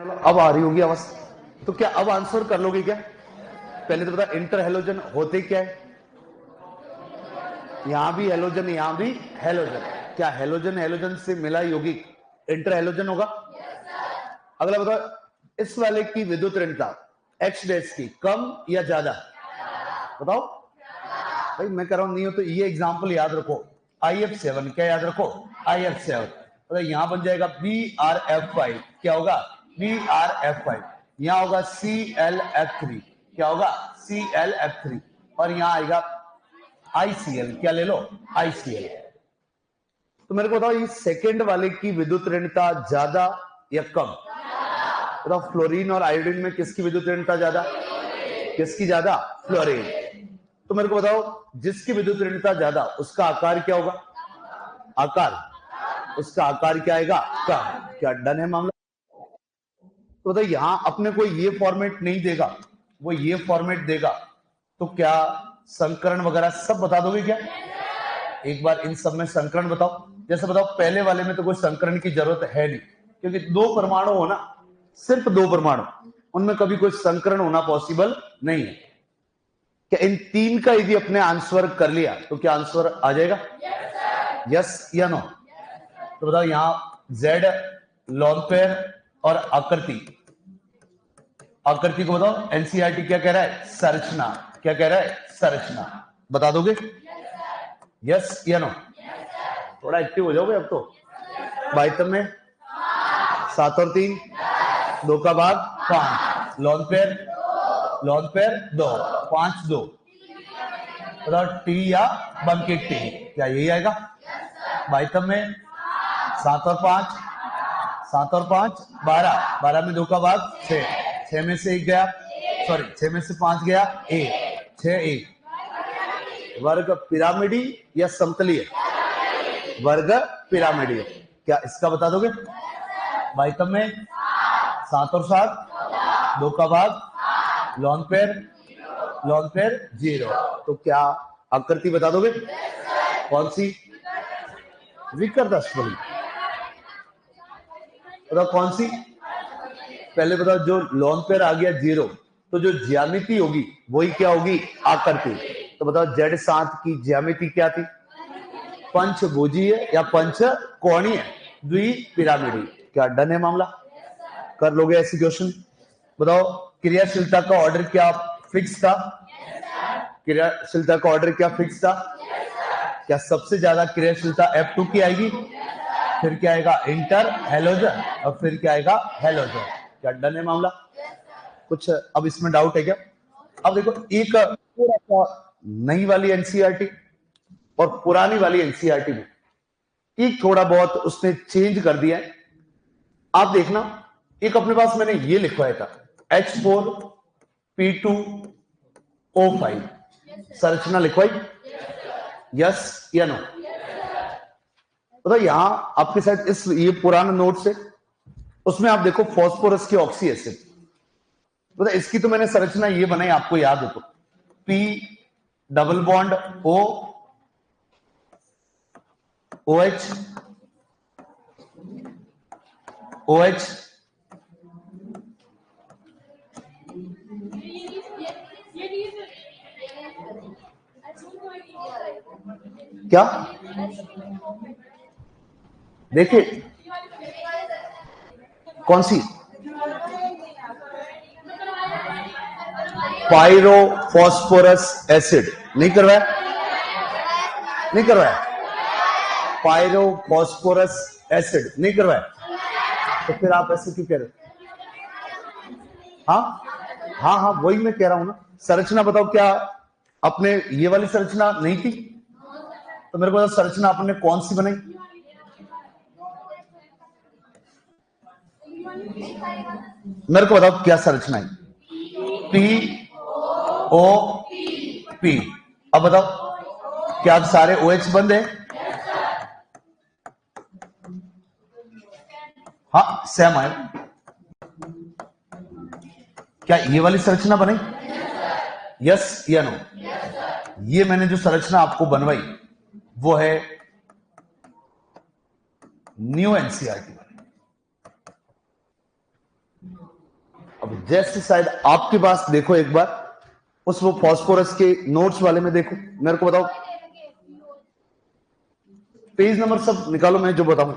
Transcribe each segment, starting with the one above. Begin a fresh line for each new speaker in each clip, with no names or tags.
अब आ रही होगी आवाज? तो क्या अब आंसर कर लोगे क्या? पहले तो बता, इंटर हेलोजन होते क्या है? यहां भी हेलोजन, यहां भी हेलोजन। क्या हेलोजन हेलोजन से मिला यौगिक इंटर हेलोजन होगा? अगला बताओ, इस वाले की विद्युत ऋणता H डैश की कम या ज्यादा? बताओ भाई, मैं कह रहा हूं नहीं हो तो ये एग्जांपल याद रखो। IF7 क्या याद रखो? IF7 मतलब यहां बन जाएगा BrF5। क्या होगा? BrF5। यहां होगा ClF3। क्या होगा? ClF3। और यहां आएगा ICl। क्या ले लो? ICl। तो मेरे को बताओ, ये सेकंड वाले की विद्युत ऋणता ज्यादा या कम? बताओ, फ्लोरीन और आयोडीन में किसकी विद्युत ऋणता ज्यादा? किसकी ज्यादा? फ्लोरीन। तो मेरे को बताओ, जिसकी विद्युत ऋणता ज्यादा उसका आकार क्या होगा? आकार, उसका आकार क्या आएगा? कम। क्या डन है मामला? तो बताओ, यहां अपने को ये फॉर्मेट नहीं देगा, वो ये फॉर्मेट देगा, तो क्या संकरण वगैरह सब बता दोगे क्या? एक बार इन सब में संकरण बताओ। जैसे बताओ, पहले वाले में तो कोई संकरण की जरूरत है नहीं, क्योंकि दो परमाणु हो ना, सिर्फ दो परमाणु, उनमें कभी कोई संकरण होना पॉसिबल नहीं है। क्या इन तीन का यदि अपने आंसर कर लिया तो क्या आंसर आ जाएगा? यस या नो? तो बताओ, यहां जेड, लॉन पेयर और आकृति। आकृति को बताओ, एनसीईआरटी क्या कह रहा है? संरचना। क्या कह रहा है? संरचना। बता दोगे? यस या नो? थोड़ा एक्टिव हो जाओगे अब तो। बाइतम में 7 और 3 2 का भाग 5। Lone pair 2 5 2। बताओ, टी या बंकी टी? क्या यही आएगा? बाइतम में 7 और 5 12। 12 में 2 का भाग 6। 6 में से 1 गया, सॉरी 6 में से 5 गया 1। 6 1। वर्ग पिरामिडी या समतलीय? वर्ग पिरामिडी। क्या इसका बता दोगे? बाइतम में 7 और 7 2 का भाग लॉन पेयर 0। तो क्या आकृति बता दोगे? कौन सी? विकर्ण अष्टभुज। बताओ कौन सी? पहले बताओ, जो लॉन पेयर आ गया 0, तो जो ज्यामिति होगी वही क्या होगी? आकृति। तो बताओ, Z7 की ज्यामिति क्या थी? पंचभुजीय या पंचकोणीय द्विपिरामिडी। क्या डन है मामला? कर लोगे ऐसे क्वेश्चन? बताओ, क्रियाशीलता का ऑर्डर क्या फिक्स था? क्रियाशीलता का ऑर्डर क्या फिक्स था? क्या सबसे ज्यादा क्रियाशीलता F2 की आएगी, फिर क्या आएगा? इंटर हेलोजन, और फिर क्या आएगा? हेलोजन। क्या डन है मामला? कुछ अब इसमें डाउट है क्या? अब देखो, एक थोड़ा सा नई वाली एनसीईआरटी और पुरानी वाली एनसीईआरटी में एक थोड़ा बहुत उसने चेंज कर दिया है। आप देखना, एक अपने पास मैंने ये लिखवाया था H4P2O5 संरचना लिखवाई। यस या नो? बताओ, यहां आपके साथ इस ये पुराना नोट से, उसमें आप देखो फास्फोरस की ऑक्सी एसिड। बताओ, इसकी तो मैंने संरचना ये बनाई, आपको याद हो तो, P double bond O OH OH क्या? देखिए, कौन सी? Pyro phosphorous acid. नहीं करवाया? नहीं करवाया? पायरो फॉस्फोरस एसिड नहीं करवाया? तो फिर आप ऐसे क्यों कह रहे? हाँ हाँ हाँ, वही मैं कह रहा हूं ना। संरचना बताओ, क्या अपने ये वाली संरचना नहीं थी? तो मेरे को संरचना अपने कौन सी बनाई? मेरे को बताओ, क्या संरचना है? POP। अब बताओ, क्या अब सारे OH बंद है? हाँ, सेम आए। क्या ये वाली संरचना बनी? यस या नो? ये मैंने जो संरचना आपको बनवाई वो है न्यू एनसीईआरटी। अब जैसे शायद आपके पास देखो एक बार उस वो फास्फोरस के नोट्स वाले में देखो, मेरे को बताओ पेज नंबर सब निकालो, मैं जो बताऊं।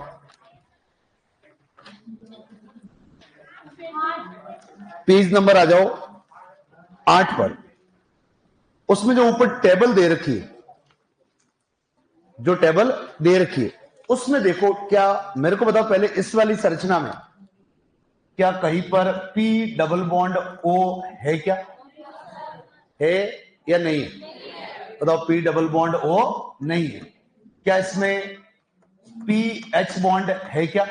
पेज नंबर आ जाओ 8 पर। उसमें जो ऊपर टेबल दे रखी है, जो टेबल दे रखी है उसमें देखो, क्या मेरे को बताओ पहले इस वाली संरचना में क्या कहीं पर पी डबल बॉन्ड ओ है? क्या है या नहीं है? बताओ, पी डबल बॉन्ड ओ नहीं है। क्या इसमें पी एच बॉन्ड है? क्या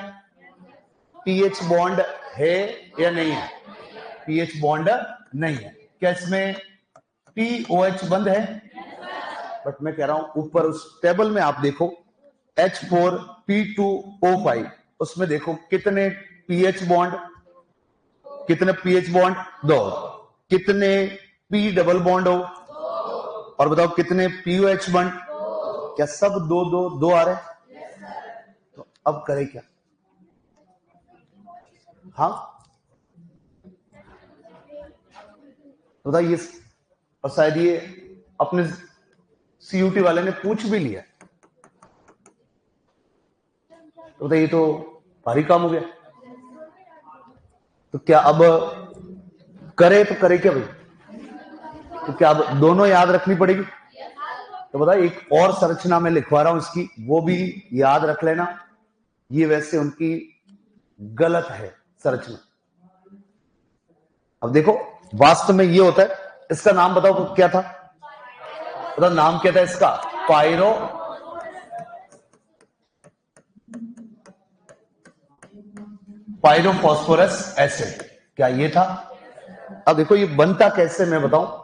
पीएच बॉन्ड है या नहीं है? पीएच बॉन्ड नहीं है। क्या इसमें पीओएच बंद है? बट मैं कह रहा हूं ऊपर उस टेबल में आप देखो H4P2O5, उसमें देखो कितने पीएच बॉन्ड, कितने पीएच बॉन्ड? 2। कितने पी डबल बॉन्ड हो? और बताओ कितने पीओएच बॉन्ड? क्या सब 2 आ रहे हैं? तो अब करें क्या? हाँ बताइए। और शायद ये अपने सीयूटी वाले ने पूछ भी लिया, तो बताइए, तो भारी काम हो गया। तो क्या अब करे तो करे क्या भाई? तो क्या अब दोनों याद रखनी पड़ेगी? तो बताइए, एक और संरचना में लिखवा रहा हूं इसकी, वो भी याद रख लेना। ये वैसे उनकी गलत है संरचना। अब देखो वास्तव में ये होता है, इसका नाम बताओ क्या था? बताओ नाम क्या था इसका? पायरोफॉस्फोरस एसिड। क्या ये था? अब देखो ये बनता कैसे, मैं बताऊं।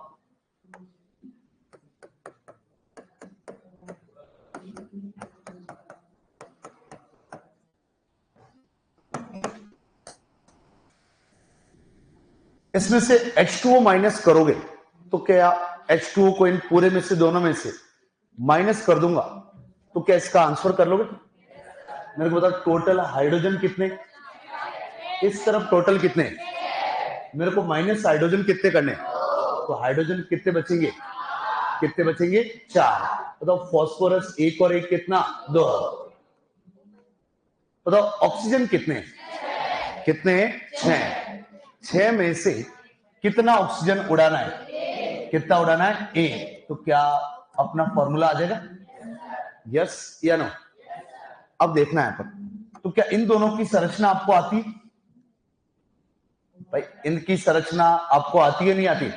इसमें से H2O माइनस करोगे तो क्या H2O को इन पूरे में से, दोनों में से माइनस कर दूंगा तो क्या इसका आंसर कर लोगे? मेरे को बताओ टोटल हाइड्रोजन कितने? इस तरफ टोटल कितने? मेरे को माइनस हाइड्रोजन कितने करने? तो हाइड्रोजन कितने बचेंगे? कितने बचेंगे? 4। बताओ फॉस्फोरस 1 और 1 कितना? 2। बताओ ऑक्सीजन कितने? कितने? 6। 6 में से कितना ऑक्सीजन उड़ाना है? कितना उड़ाना है? 1। तो क्या अपना फॉर्मूला आ जाएगा? यस या नो? अब देखना है पर, तो क्या इन दोनों की संरचना आपको आती? भाई इनकी संरचना आपको आती है नहीं आती?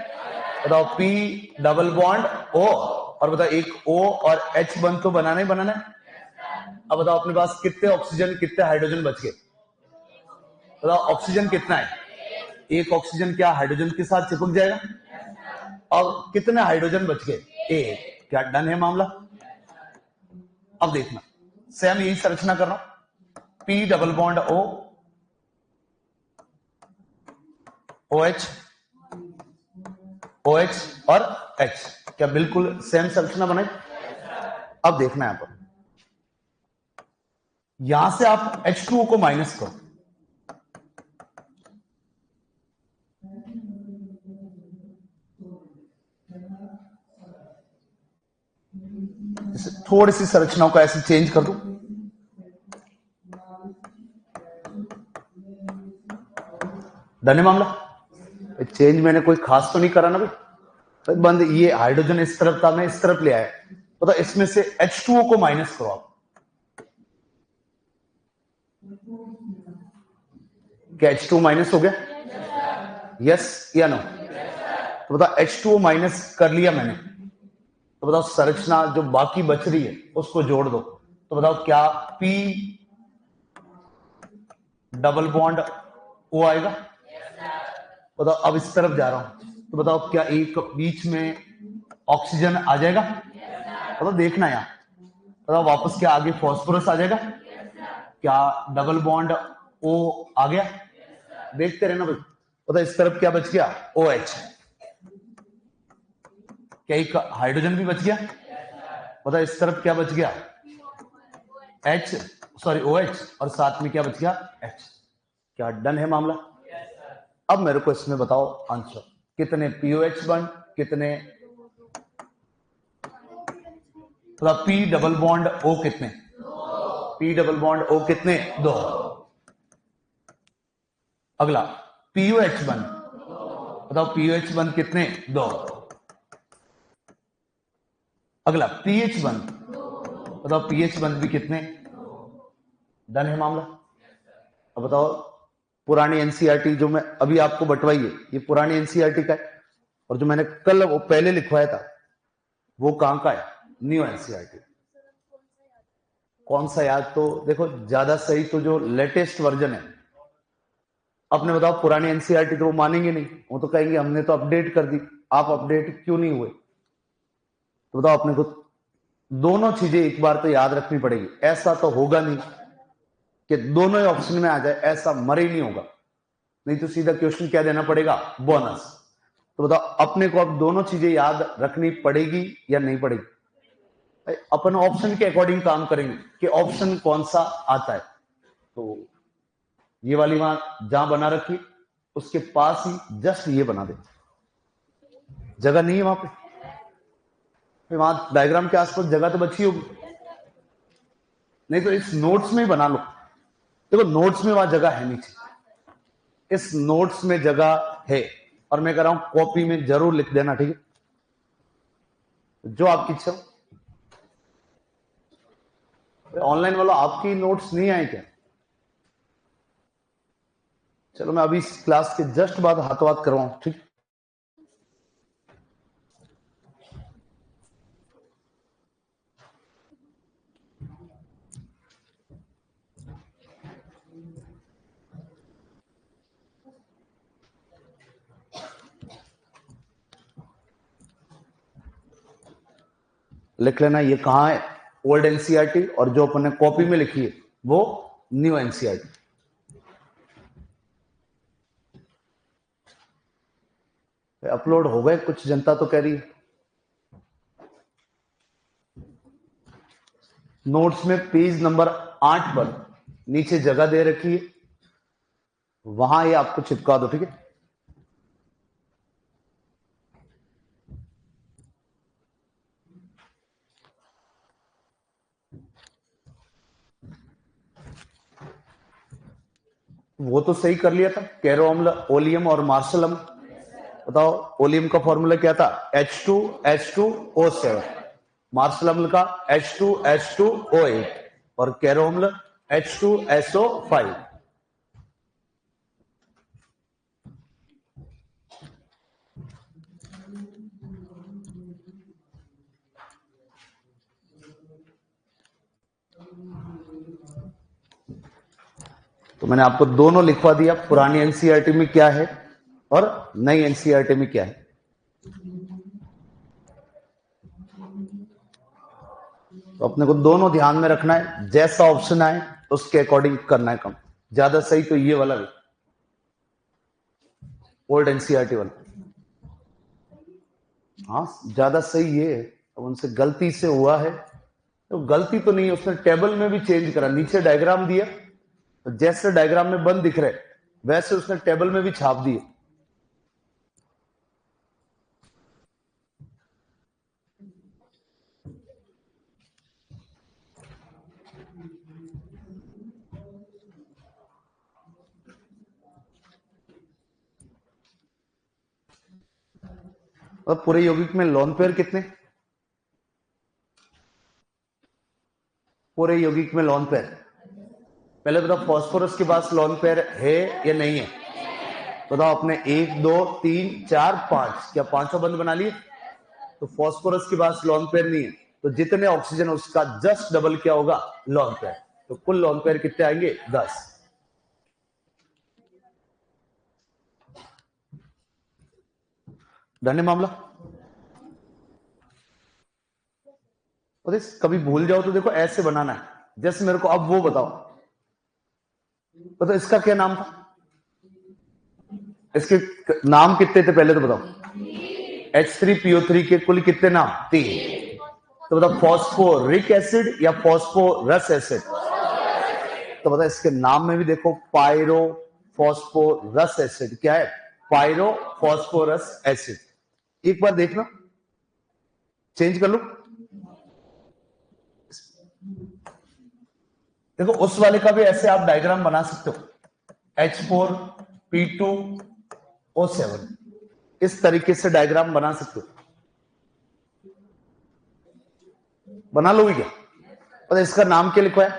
बताओ पी डबल बॉन्ड ओ, और बताओ एक ओ और एच बंद तो बनाना ही बनाना है। अब बताओ अपने पास कितने ऑक्सीजन कितने हाइड्रोजन बच गए? बताओ ऑक्सीजन कितना है? एक ऑक्सीजन क्या हाइड्रोजन के साथ चिपक जाएगा? और कितने हाइड्रोजन बच गए? 1। क्या डन है मामला? अब देखना, सेम यही संरचना कर रहा हूं, P double bond O, OH, OH और H। क्या बिल्कुल सेम संरचना बनाई? अब देखना है पर, यहां से आप H2O को माइनस करो, थोड़ी सी संरचनाओं को ऐसे चेंज कर दो। डन है मामला? चेंज मैंने कोई खास तो नहीं करा ना भाई। बंद, ये हाइड्रोजन इस तरफ था, मैं इस तरफ ले आया। तो इसमें से H2O को माइनस करो आप। क्या H2O माइनस हो गया? यस या नो? तो बताओ H2O माइनस कर लिया मैंने, तो बताओ संरचना जो बाकी बच रही है उसको जोड़ दो। तो बताओ क्या P डबल बॉन्ड O आएगा? बताओ अब इस तरफ जा रहा हूं, तो बताओ क्या एक बीच में ऑक्सीजन आ जाएगा? बताओ देखना यहां, बताओ वापस क्या आगे फॉस्फोरस आ जाएगा? क्या डबल बॉन्ड O आ गया? देखते रहना भाई। बताओ इस तरफ क्या बच गया? OH। क्या एक हाइड्रोजन भी बच गया? बताओ इस तरफ क्या बच गया? OH, और साथ में क्या बच गया? H। क्या डन है मामला? अब मेरे को इसमें बताओ आंसर, कितने POH बॉन्ड, कितने P डबल बॉन्ड O कितने, P डबल बॉन्ड O कितने, 2। अगला POH बॉन्ड बताओ, POH बॉन्ड कितने, 2। अगला pH बॉन्ड बताओ, pH बॉन्ड भी कितने, डन है मामला। अब बताओ पुरानी एनसीईआरटी जो मैं अभी आपको बंटवाई है, ये पुरानी एनसीईआरटी का है, और जो मैंने कल वो पहले लिखवाया था वो कहां का है, न्यू एनसीईआरटी। कौन सा याद, तो देखो ज्यादा सही तो जो लेटेस्ट वर्जन है। आपने बताओ पुरानी एनसीईआरटी तो वो मानेंगे नहीं, वो तो कहेंगे हमने तो अपडेट कर दी, आप अपडेट क्यों नहीं हुए। तो बताओ अपने को दोनों चीजें एक बार तो याद रखनी पड़ेगी। ऐसा तो होगा नहीं कि दोनों ही ऑप्शन में आ जाए, ऐसा मरे ही नहीं होगा, नहीं तो सीधा क्वेश्चन क्या देना पड़ेगा, बोनस। तो बताओ अपने को अब दोनों चीजें याद रखनी पड़ेगी या नहीं पड़ेगी। अपन ऑप्शन के अकॉर्डिंग काम करेंगे कि ऑप्शन कौन सा आता है। तो ये वाली वहां जहां बना रखी उसके पास ही जस्ट ये बना दे, जगह नहीं है वहां पे, वहां डायग्राम के आसपास जगह तो बची होगी, नहीं तो इस नोट्स में ही बना लो। देखो नोट्स में वहां जगह है नीचे, इस नोट्स में जगह है, और मैं कह रहा हूं कॉपी में जरूर लिख देना, ठीक है, जो आपकी इच्छा। ऑनलाइन वालों आपकी नोट्स नहीं आए क्या? चलो मैं अभी इस क्लास के जस्ट बाद हाथों हाथ करवाऊं, ठीक। लिख लेना ये कहां है, ओल्ड एनसीईआरटी, और जो अपन ने कॉपी में लिखी है वो न्यू एनसीईआरटी। अपलोड हो गए, कुछ जनता तो कह रही है। नोट्स में पेज नंबर 8 पर नीचे जगह दे रखी है, वहां ये आपको चिपका दो, ठीक है। वो तो सही कर लिया था, कैरो अम्ल, ओलियम और मार्शल अम्ल। बताओ ओलियम का फॉर्मूला क्या था, H2H2O7, मार्शल अम्ल का H2H2O8, और कैरो अम्ल H2SO5। तो मैंने आपको दोनों लिखवा दिया, पुरानी एनसीईआरटी में क्या है और नई एनसीईआरटी में क्या है। तो अपने को दोनों ध्यान में रखना है, जैसा ऑप्शन आए उसके अकॉर्डिंग करना है काम। ज्यादा सही तो ये वाला भी, ओल्ड एनसीईआरटी वाला। हाँ ज्यादा सही ये है। अब उनसे गलती से हुआ है, तो गलती तो नहीं है, उसने टेबल में भी चेंज करा, नीचे डायग्राम दिया तो जैसे डायग्राम में बंद दिख रहे वैसे उसने टेबल में भी छाप दिए। और पूरे यौगिक में लोन पेयर कितने, पूरे यौगिक में लोन पेयर, पहले बताओ फास्फोरस के पास लोन पेयर है या नहीं है। बताओ अपने 1 2 3 4 5, क्या पांचों बंद बना लिए। तो फास्फोरस के पास लोन पेयर नहीं है, तो जितने ऑक्सीजन उसका जस्ट डबल क्या होगा, लोन पेयर। तो कुल लोन पेयर कितने आएंगे, 10। डन है मामला। और कभी भूल जाओ तो देखो ऐसे बनाना है, जैसे मेरे को अब वो बताओ, तो इसका क्या नाम था, इसके नाम कितने थे पहले तो बताओ। H3PO3 के कुल कितने नाम, 3। तो बताओ फॉस्फोरिक एसिड या फॉस्फोरस एसिड। तो बताओ इसके नाम में भी देखो पायरो फॉस्फोरस एसिड क्या है? पायरोफॉस्फोरस एसिड। एक बार देखना, चेंज कर लो। देखो उस वाले का भी ऐसे आप डायग्राम बना सकते हो, H4P2O7, इस तरीके से डायग्राम बना सकते हो। बना लोगे क्या? और इसका नाम क्या लिखा है?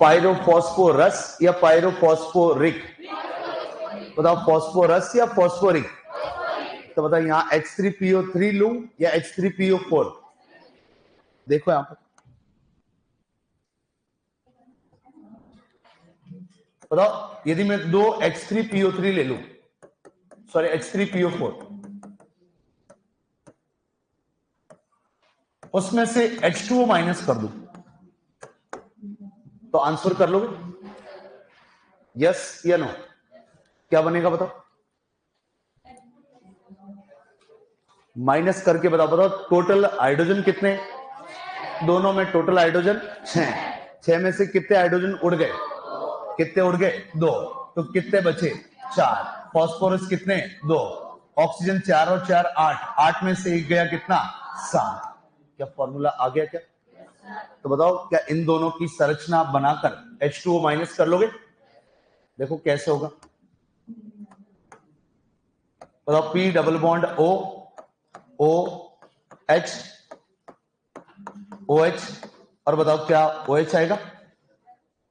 पायरोफॉस्फोरस या पायरोफॉस्फोरिक? बताओ फॉस्फोरस या फॉस्फोरिक? तो बताओ यहां H3PO3 लूं या H3PO4? देखो यहां पर बताओ, यदि मैं दो H3PO3 ले लूं, सॉरी H3PO4, उसमें से H2O माइनस कर दूं तो आंसर कर लोगे? यस या नो? क्या बनेगा बताओ? माइनस करके बताओ। बताओ टोटल हाइड्रोजन कितने? दोनों में टोटल हाइड्रोजन 6 में से कितने हाइड्रोजन उड़ गए? कितने उड़ गए? 2। तो कितने बचे? 4। फॉस्फोरस कितने? 2। ऑक्सीजन 4 और 4 8, 8 में से एक गया कितना? 7। क्या फॉर्मूला आ गया क्या? तो बताओ क्या इन दोनों की संरचना बनाकर H2O माइनस कर लोगे? देखो कैसे होगा। बताओ P double bond O, OH, OH, और बताओ क्या OH आएगा?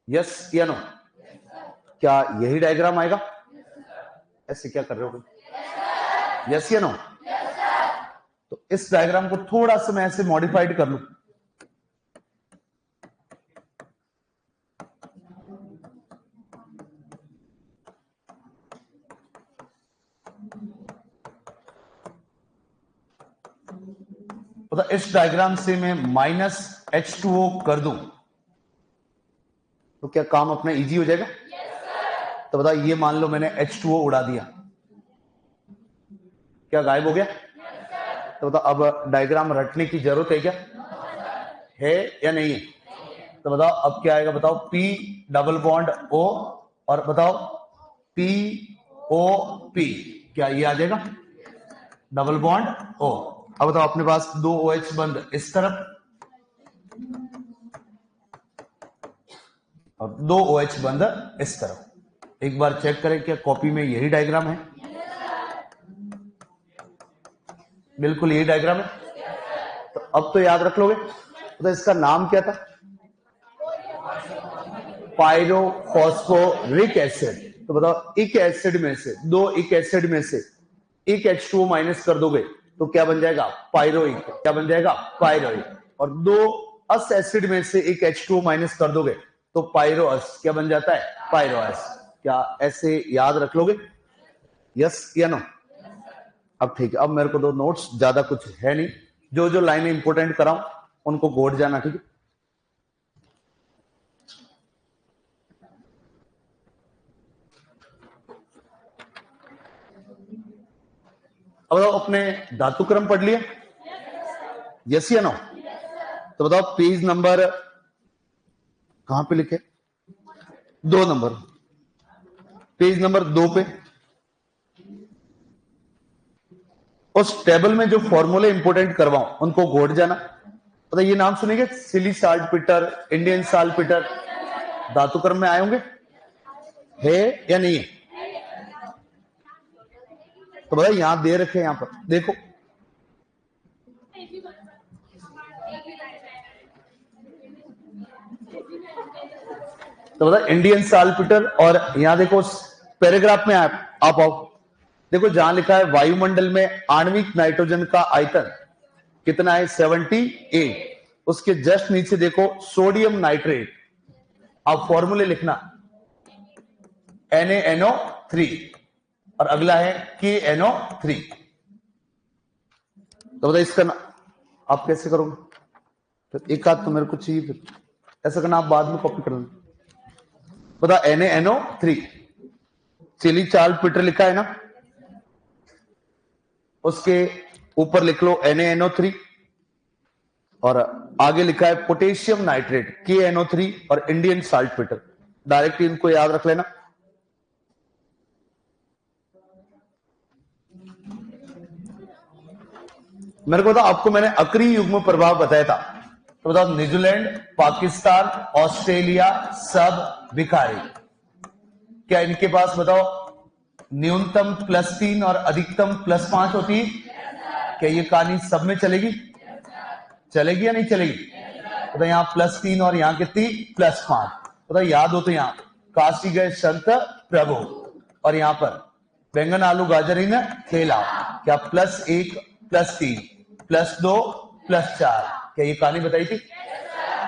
यस या नो? क्या यही डायग्राम आएगा? ऐसे क्या कर रहे हो? यस या नो? तो इस डायग्राम को थोड़ा सा मैं ऐसे मॉडिफाइड कर लूं। तो इस डायग्राम से मैं माइनस H2O कर दूं तो क्या काम अपना इजी हो जाएगा? तो बताओ ये मान लो मैंने H2O उड़ा दिया, क्या गायब हो गया? तो बताओ अब डायग्राम रटने की जरूरत है क्या? है या नहीं है? तो बताओ अब क्या आएगा? बताओ P डबल बॉन्ड O और बताओ POP, क्या ये आ जाएगा? Double bond O। अब बताओ अपने पास 2 OH बंद इस तरफ और 2 OH बंद इस तरफ। एक बार चेक करें क्या कॉपी में यही डायग्राम है? बिल्कुल यही डायग्राम है। तो अब तो याद रख लोगे। तो इसका नाम क्या था? Pyrophosphoric acid. तो बताओ एक एसिड में से, दो एक एसिड में से एक H2O माइनस कर दोगे तो क्या बन जाएगा? पायरोइक। क्या बन जाएगा? पायरोइक। और दो अस एसिड में से एक H2O माइनस कर दोगे तो पायरोअस। क्या बन जाता है? पायरोअस। क्या ऐसे याद रख लोगे? यस या नो? अब ठीक है, अब मेरे को दो नोट्स, ज्यादा कुछ है नहीं, जो जो लाइनें इंपोर्टेंट कराऊं उनको गोड जाना, ठीक है? अब बताओ अपने धातुक्रम पढ़ लिया? यस या नो? तो बताओ पेज नंबर कहां पे लिखे? 2 नंबर, पेज नंबर 2 पे उस टेबल में जो फॉर्मूले इंपोर्टेंट करवाऊं उनको गोड जाना। बताओ ये नाम सुनेंगे? सिली साल्टपीटर, इंडियन साल्टपीटर, धातुक्रम में आए होंगे, है या नहीं है? तो बताइए यहां दे रखे, यहां पर देखो। तो बताइए इंडियन साल्टपीटर, और यहां देखो पैराग्राफ में आप आओ। देखो जहां लिखा है वायुमंडल में आणविक नाइट्रोजन का आयतन कितना है? 78। उसके जस्ट नीचे देखो सोडियम नाइट्रेट, आप फॉर्मूले लिखना NaNO3 और अगला है KNO3। तो बताइए इसका आप कैसे करोगे? फिर एक आध तो मेरे को चाहिए, फिर ऐसा करना, आप बाद में कॉपी कर देना। बता NaNO3, चिली साल्टपीटर लिखा है ना, उसके ऊपर लिख लो NaNO3 और आगे लिखा है पोटेशियम नाइट्रेट KNO3 और इंडियन साल्टपीटर। डायरेक्ट इनको याद रख लेना। मेरे को बताओ, आपको मैंने अक्रिय युग्म प्रभाव बताया था, तो बताओ न्यूजीलैंड, पाकिस्तान, ऑस्ट्रेलिया सब भिखारी। क्या इनके पास बताओ न्यूनतम +3 और अधिकतम +5 होती है? क्या ये कहानी सब में चलेगी? चलेगी या नहीं चलेगी? तो यहाँ +3 और यहाँ कितनी +5। तो याद हो तो यहाँ काशी गए संत प्रभु, और यहाँ पर बैंगन आलू गाजर इन केला। क्या +1 +3 +2 +4, क्या ये कहानी बताई थी?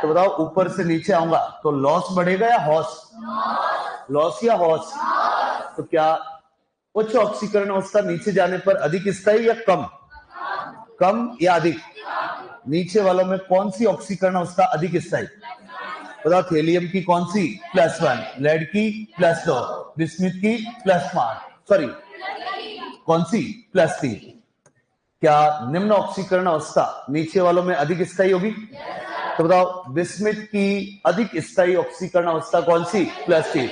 तो बताओ ऊपर से नीचे आऊंगा तो लॉस बढ़ेगा या हॉस? लॉस या हॉस? तो क्या उच्च ऑक्सीकरण अवस्था नीचे जाने पर अधिक स्थायी या कम? कम या अधिक? नीचे वालों में कौन सी ऑक्सीकरण अवस्था अधिक स्थायी? बताओ थेलियम की कौन सी? +1, लेड की +2, बिस्मिथ की +5, सॉरी कौन सी? +3। क्या निम्न ऑक्सीकरण अवस्था नीचे वालों में अधिक स्थायी होगी? तो बताओ बिस्मिथ की अधिक स्थायी ऑक्सीकरण अवस्था कौन सी? +3,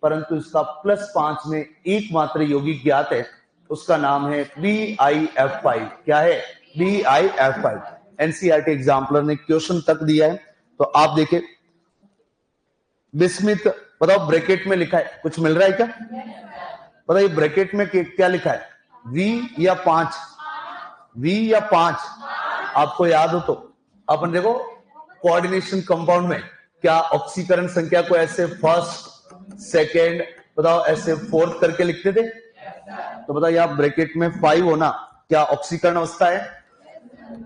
परंतु इसका +5 में एकमात्र यौगिक ज्ञात है, उसका नाम है BiF5। क्या है? BiF5। एनसीईआरटी एग्जाम्पलर ने क्वेश्चन तक दिया है, तो आप देखें बिस्मिथ, बताओ ब्रैकेट में लिखा है, कुछ मिल रहा है क्या? बताइए ब्रैकेट में क्या लिखा है? V या 5? V या 5? आपको याद हो तो अपन देखो कोऑर्डिनेशन कंपाउंड में क्या ऑक्सीकरण संख्या को ऐसे फर्स्ट सेकेंड बताओ ऐसे फोर्थ करके लिखते थे? तो बताइए आप ब्रैकेट में 5 होना क्या ऑक्सीकरण अवस्था है?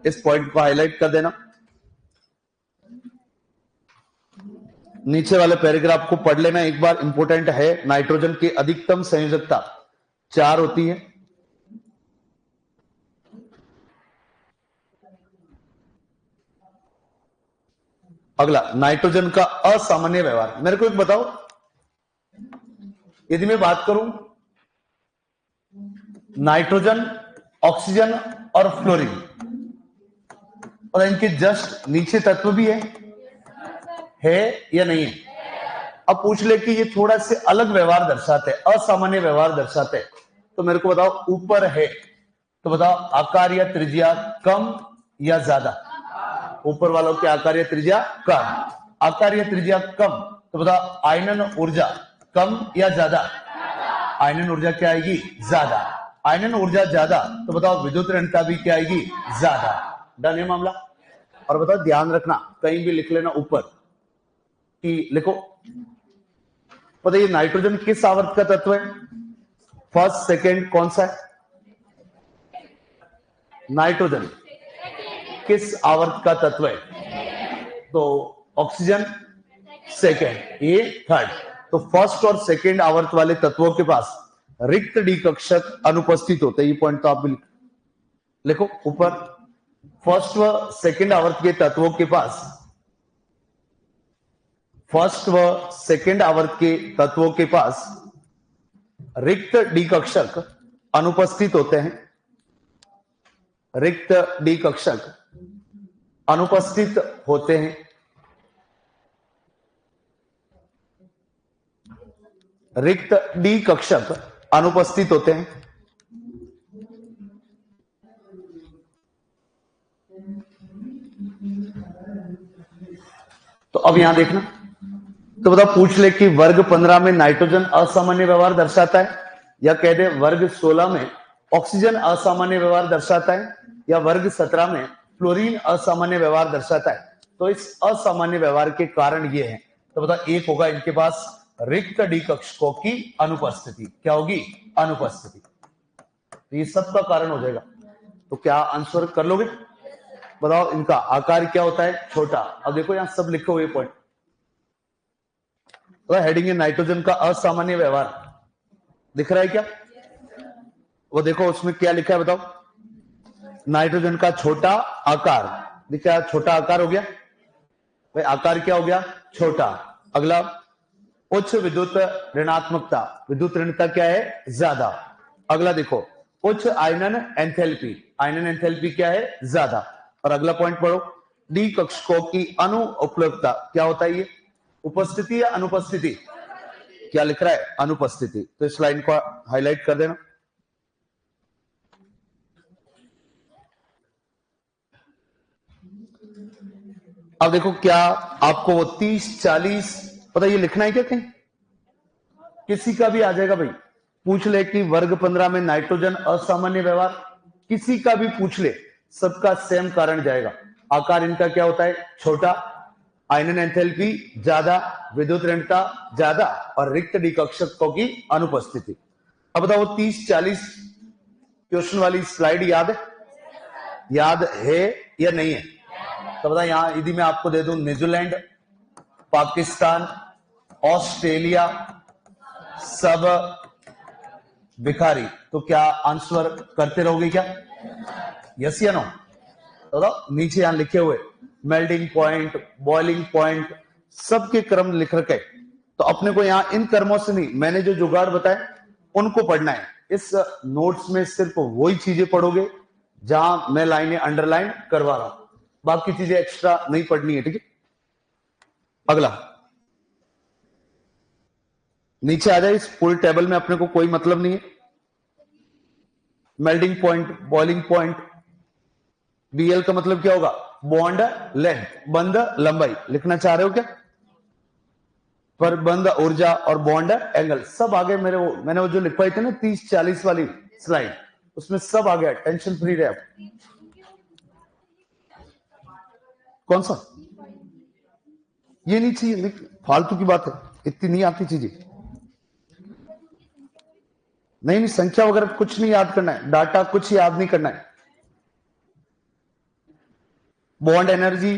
इस पॉइंट को हाईलाइट कर देना। नीचे वाले पैराग्राफ को पढ़ लेना एक बार, इंपॉर्टेंट है। नाइट्रोजन की अधिकतम संयोजकता 4 होती है। अगला नाइट्रोजन का असामान्य व्यवहार। मेरे को एक बताओ, यदि मैं बात करूं नाइट्रोजन, ऑक्सीजन और फ्लोरीन, और इनके जस्ट नीचे तत्व भी है या नहीं है? अब पूछ ले कि ये थोड़ा से अलग व्यवहार दर्शाते हैं, असामान्य व्यवहार दर्शाते हैं, तो मेरे को बताओ ऊपर है तो बताओ आकार या त्रिज्या कम या ज्यादा? ऊपर वालों के आकार या त्रिज्या कम। आकार या त्रिज्या कम तो बताओ आयनन ऊर्जा कम या ज्यादा? आयनन ऊर्जा क्या आएगी? ज्यादा। आयनन ऊर्जा ज्यादा तो बताओ विद्युत ऋणता भी क्या आएगी? ज्यादा। डन है मामला। और बताओ ध्यान रखना, कहीं भी लिख लेना ऊपर कि लिखो, पता ये नाइट्रोजन किस आवर्त का तत्व है? फर्स्ट सेकेंड कौन सा है? नाइट्रोजन किस आवर्त का तत्व है? तो ऑक्सीजन सेकेंड, ये थर्ड। तो फर्स्ट और सेकेंड आवर्त वाले तत्वों के पास रिक्त डी कक्षक अनुपस्थित होते हैं। ये पॉइंट तो आप भी लिखो ऊपर। फर्स्ट व सेकेंड आवर्त के तत्वों के पास, फर्स्ट व सेकेंड आवर्त के तत्वों के पास रिक्त डी कक्षक अनुपस्थित होते हैं। रिक्त डी कक्षक अनुपस्थित होते हैं। रिक्त डी कक्षक अनुपस्थित होते हैं। तो अब यहां देखना, तो बताओ पूछ ले कि वर्ग 15 में नाइट्रोजन असामान्य व्यवहार दर्शाता है, या कह दे वर्ग 16 में ऑक्सीजन असामान्य व्यवहार दर्शाता है, या वर्ग 17 में फ्लोरीन असामान्य व्यवहार दर्शाता है। तो इस असामान्य व्यवहार के कारण ये है, तो बताओ एक होगा इनके पास रिक्त डी कक्षकों की अनुपस्थिति। क्या होगी? अनुपस्थिति। तो ये सब का कारण हो जाएगा। तो क्या आंसर कर लोगे? बताओ इनका आकार क्या होता है? छोटा। अब देखो यहां सब लिखे हुए पॉइंट, तो हेडिंग है नाइट्रोजन का असामान्य व्यवहार, दिख रहा है क्या? वो देखो उसमें क्या लिखा है बताओ। नाइट्रोजन का छोटा आकार दिख रहा है, छोटा आकार हो गया भाई, आकार क्या हो गया? छोटा। अगला उच्च विद्युत ऋणात्मकता, विद्युत ऋणता क्या है? ज्यादा। अगला देखो उच्च आयनन एंथैल्पी, आयनन एंथैल्पी क्या है? ज्यादा। और अगला पॉइंट पढ़ो, डी कक्षकों की अनुपलब्धता क्या होता है? ये उपस्थिति या अनुपस्थिति? क्या लिख रहा है, अनुपस्थिति। तो इस लाइन को हाईलाइट कर देना। अब देखो क्या आपको वो 30-40 पता ये लिखना है क्या, कहीं किसी का भी आ जाएगा भाई, पूछ ले कि वर्ग 15 में नाइट्रोजन असामान्य व्यवहार, किसी का भी पूछ ले, सबका सेम कारण जाएगा। आकार इनका क्या होता है, छोटा, आयनन एंथैल्पी ज्यादा, विद्युत ऋणता ज्यादा और रिक्त डी कक्षकों की अनुपस्थिति। अब बताओ 30-40 क्वेश्चन वाली स्लाइड याद है या नहीं है? तो बता, यहां यदि मैं आपको दे दूं न्यूजीलैंड, पाकिस्तान, ऑस्ट्रेलिया सब भिखारी, तो क्या आंसर करते रहोगे क्या, यस या नो? तो नीचे यहां लिखे हुए मेल्टिंग पॉइंट, बॉइलिंग पॉइंट, सबके क्रम लिख रखे। तो अपने को यहां इन क्रमों से नहीं, मैंने जो जुगाड़ बताए उनको पढ़ना है। इस नोट्स में सिर्फ वही चीजें पढ़ोगे जहां मैं लाइनें अंडरलाइन करवा रहा हूं, बाकी चीजें एक्स्ट्रा नहीं पढ़नी है, ठीक है? अगला नीचे आ जाए, इस फुल टेबल में अपने को कोई मतलब नहीं है। Melting point, boiling point, BL का मतलब क्या होगा, बॉन्ड लेंथ, बंध लंबाई लिखना चाह रहे हो क्या? पर बंध ऊर्जा और बॉन्ड एंगल सब आ गए मेरे। मैंने वो जो लिखवाई थी ना 30-40 वाली स्लाइड, उसमें सब आ गया, टेंशन फ्री रहे आप। कौन सा? ये नहीं चाहिए, फालतू की बात है, इतनी नहीं आती चीजें। नहीं, संख्या वगैरह कुछ नहीं याद करना है, डाटा कुछ याद नहीं करना है। बॉन्ड एनर्जी,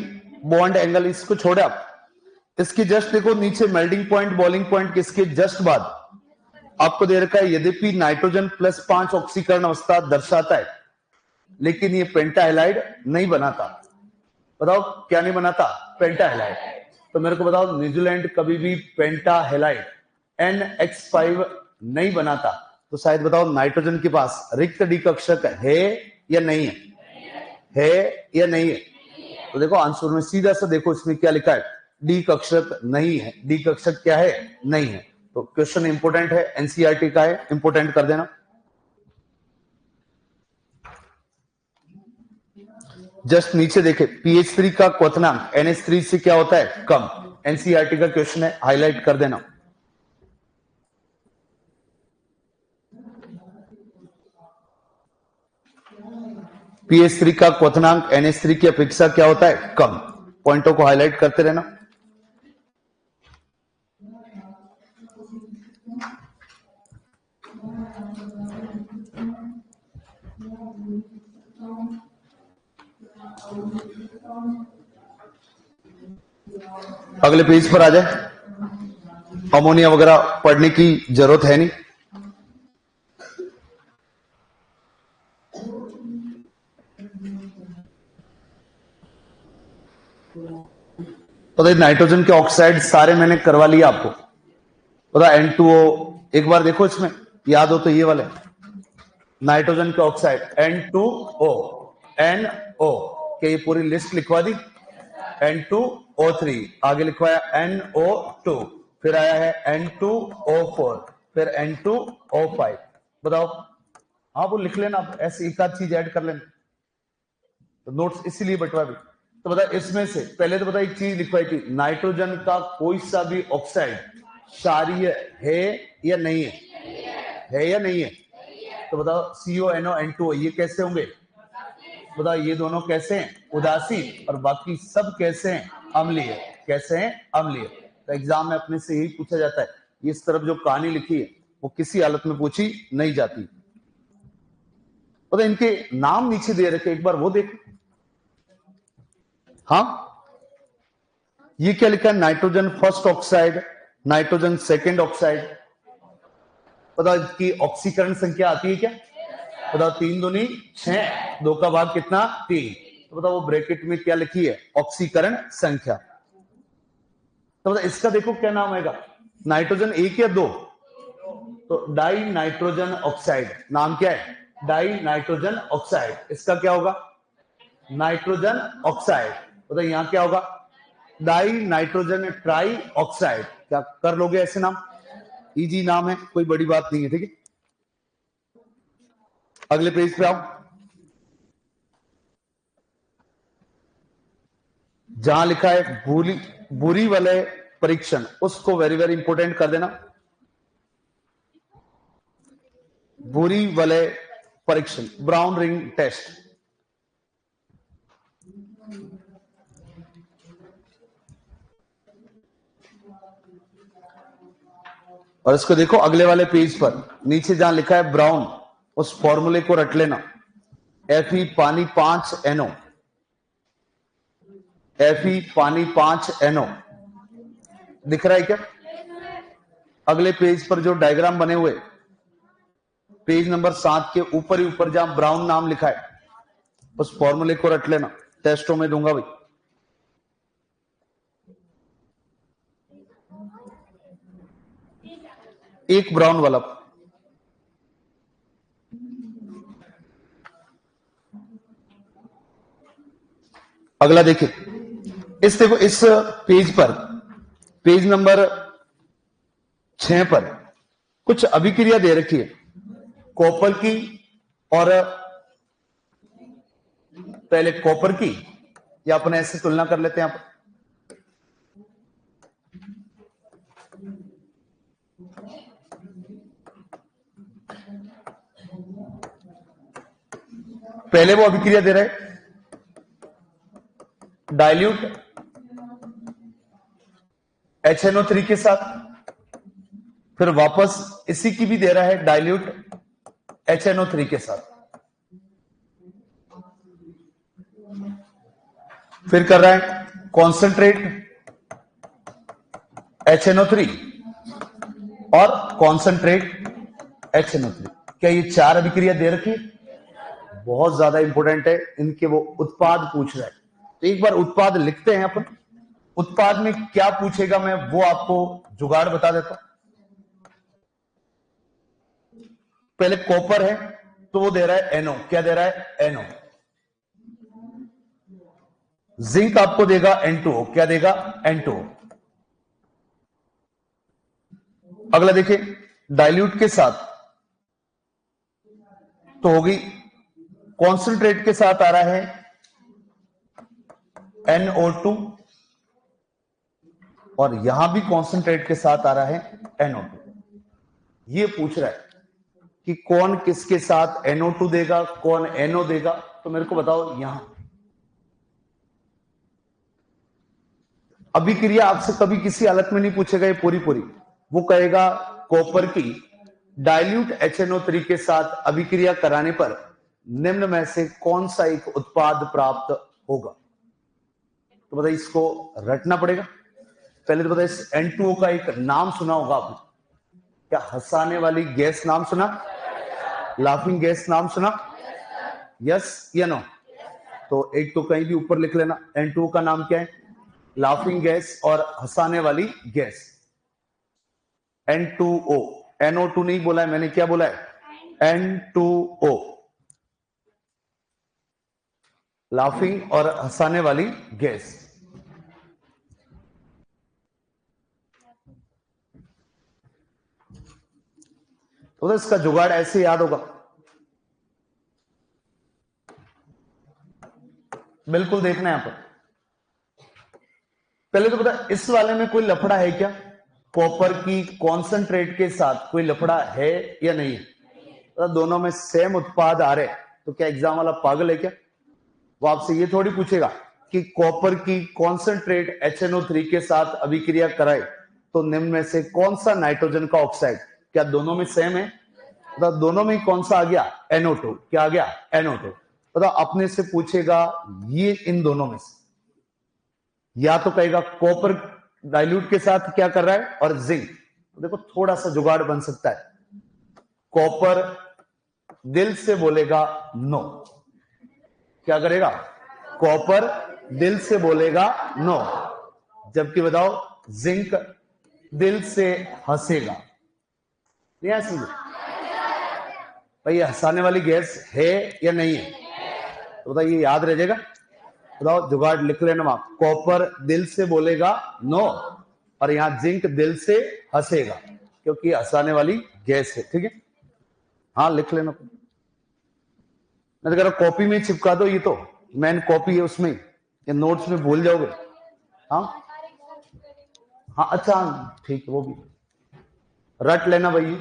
बॉन्ड एंगल, इसको छोड़े आप। इसके जस्ट देखो नीचे मेल्टिंग पॉइंट, बॉइलिंग पॉइंट, किसके जस्ट बाद आपको दे रखा है, यद्यपि नाइट्रोजन +5 ऑक्सीकरण अवस्था दर्शाता है, लेकिन ये पेंटाहेलाइड नहीं बनाता। बताओ क्या नहीं बनाता, पेंटाहेलाइड। तो मेरे को बताओ, न्यूजीलैंड कभी भी पेंटाहेलाइड NH5 नहीं बनाता, तो शायद बताओ नाइट्रोजन के पास रिक्त डी कक्षक है या नहीं है? है या नहीं है? तो देखो आंसर में सीधा सा देखो, इसमें क्या लिखा है, डी कक्षक नहीं है। डी कक्षक क्या है, नहीं है। तो क्वेश्चन इंपोर्टेंट है, एनसीईआरटी का है, इंपोर्टेंट कर देना। जस्ट नीचे देखे, pH3 का क्वथनांक NH3 से क्या होता है, कम। एनसीईआरटी का क्वेश्चन है, हाईलाइट कर देना। pH3 का क्वथनांक NH3 की अपेक्षा क्या होता है, कम। पॉइंटों को हाईलाइट करते रहना। अगले पेज पर आ जाए, अमोनिया वगैरह पढ़ने की जरूरत है नहीं। पता है नाइट्रोजन के ऑक्साइड सारे मैंने करवा लिया आपको, पता N2O, एक बार देखो इसमें याद हो तो ये वाले नाइट्रोजन के ऑक्साइड N2O, NO के ये पूरी लिस्ट लिखवा दी। N2O3 आगे लिखवाया NO2, फिर आया है N2O4, फिर N2O5। बताओ, हाँ वो लिख लेना, ऐसे एक आध चीज ऐड कर लेना, तो नोट्स इसीलिए बंटवा भी। तो बता, इसमें से पहले तो बता एक चीज लिखवाई थी, नाइट्रोजन का कोई सा भी ऑक्साइड क्षारीय है या नहीं है या नहीं है? तो बताओ CONO N2O ये कैसे होंगे, बताओ ये दोनों कैसे हैं, उदासीन, और बाकी सब कैसे हैं, अम्लीय। कैसे हैं, अम्लीय। तो एग्जाम में अपने से यही पूछा जाता है, इस तरफ जो कहानी लिखी है वो किसी हालत में पूछी नहीं जाती। पता इनके नाम नीचे दे रखे, एक बार वो देख। हाँ, ये क्या लिखा है, nitrogen first oxide, nitrogen second oxide. पता इसकी ऑक्सीकरण संख्या आती है क्या, बताओ 3 दूनी 6, 2 का भाग कितना, 3। तो बताओ वो ब्रैकेट में क्या लिखी है, ऑक्सीकरण संख्या। तो बताओ इसका देखो क्या नाम आएगा, नाइट्रोजन 1 या 2, तो डाई नाइट्रोजन ऑक्साइड। नाम क्या है, डाई नाइट्रोजन ऑक्साइड। इसका क्या होगा, नाइट्रोजन ऑक्साइड। बताओ यहां क्या होगा, डाई नाइट्रोजन ट्राई ऑक्साइड। क्या कर लोगे ऐसे नाम, इजी नाम है, कोई बड़ी बात नहीं है, ठीक है। अगले पेज पे आओ। जहां लिखा है बुरी वलय परीक्षण, उसको वेरी वेरी इंपोर्टेंट कर देना। बुरी वलय परीक्षण, ब्राउन रिंग टेस्ट। और इसको देखो अगले वाले पेज पर, नीचे जहां लिखा है ब्राउन, उस फॉर्मूले को रट लेना। Fe पानी 5 NO, Fe पानी 5 NO दिख रहा है क्या? अगले पेज पर जो डायग्राम बने हुए, पेज नंबर 7 के ऊपर ही ऊपर जहां ब्राउन नाम लिखा है, उस फॉर्मूले को रट लेना। टेस्टों में दूंगा भाई। एक ब्राउन वाला। अगला देखिए, देखो इस पेज पर, पेज नंबर 6 पर कुछ अभिक्रिया दे रखी है कॉपर की, और पहले कॉपर की, या अपन ऐसे तुलना कर लेते हैं। आप पहले वो अभिक्रिया दे रहे हैं डाइल्यूट HNO3 के साथ, फिर वापस इसी की भी दे रहा है डाइल्यूट HNO3 के साथ, फिर कर रहा है कॉन्सेंट्रेट HNO3 और कॉन्सेंट्रेट HNO3। क्या ये 4 अभिक्रिया दे रखी? बहुत ज्यादा इंपॉर्टेंट है, इनके वो उत्पाद पूछ रहा है। तो एक बार उत्पाद लिखते हैं अपन। उत्पाद में क्या पूछेगा मैं वो आपको जुगाड़ बता देता हूं। पहले कॉपर है तो वो दे रहा है NO, क्या दे रहा है? NO। जिंक आपको देगा N2O, क्या देगा? N2O। अगला देखिए, डाइल्यूट के साथ तो होगी, कॉन्सेंट्रेट के साथ आ रहा है NO2, और यहां भी कॉन्सेंट्रेट के साथ आ रहा है NO2। ये पूछ रहा है कि कौन किसके साथ NO2 देगा, कौन NO देगा, तो मेरे को बताओ। यहां अभिक्रिया आपसे कभी किसी हालत में नहीं पूछेगा ये पूरी पूरी, वो कहेगा कॉपर की डाइल्यूट HNO3 के साथ अभिक्रिया कराने पर निम्न में से कौन सा एक उत्पाद प्राप्त होगा। तो बताइए, इसको रटना पड़ेगा। पहले तो बताइए, इस N2O का एक नाम सुना होगा आपने, क्या हंसाने वाली गैस नाम सुना? लाफिंग गैस नाम सुना? यस या नो? तो एक तो कहीं भी ऊपर लिख लेना, N2O का नाम क्या है? लाफिंग गैस और हंसाने वाली गैस, N2O। NO2 नहीं बोला है मैंने, क्या बोला है? N2O, लाफिंग और हंसाने वाली गैस। तो इसका जुगाड़ ऐसे याद होगा, बिल्कुल देखना है यहां पर। पहले तो पता, इस वाले में कोई लफड़ा है क्या? कॉपर की कॉन्सेंट्रेट के साथ कोई लफड़ा है या नहीं है? तो दोनों में सेम उत्पाद आ रहे, तो क्या एग्जाम वाला पागल है क्या? वो आपसे ये थोड़ी पूछेगा कि कॉपर की कॉन्सेंट्रेट HNO3 के साथ अभिक्रिया कराए तो निम्न में से कौन सा नाइट्रोजन का ऑक्साइड, क्या दोनों में सेम है? तो दोनों में कौन सा आ गया? NO2। क्या आ गया? NO2। बताओ, अपने से पूछेगा ये इन दोनों में से, या तो कहेगा कॉपर डाइल्यूट के साथ क्या कर रहा है और जिंक। तो देखो थोड़ा सा जुगाड़ बन सकता है। कॉपर दिल से बोलेगा नो, क्या करेगा? कॉपर दिल से बोलेगा नो, जबकि बताओ जिंक दिल से हंसेगा। समझे भाई, ये हंसाने वाली गैस है या नहीं है? तो बताइए, याद रह जाएगा? बताओ, जुगाड़ लिख लेना आप। कॉपर दिल से बोलेगा नो, और यहां जिंक दिल से हंसेगा। क्योंकि हंसाने वाली गैस है, ठीक है। हाँ लिख लेना, मैं तो कह रहा कॉपी में चिपका दो, ये तो मैन कॉपी है उसमें, या नोट्स में भूल जाओगे। हाँ हाँ अच्छा ठीक है, वो भी रट लेना भाई।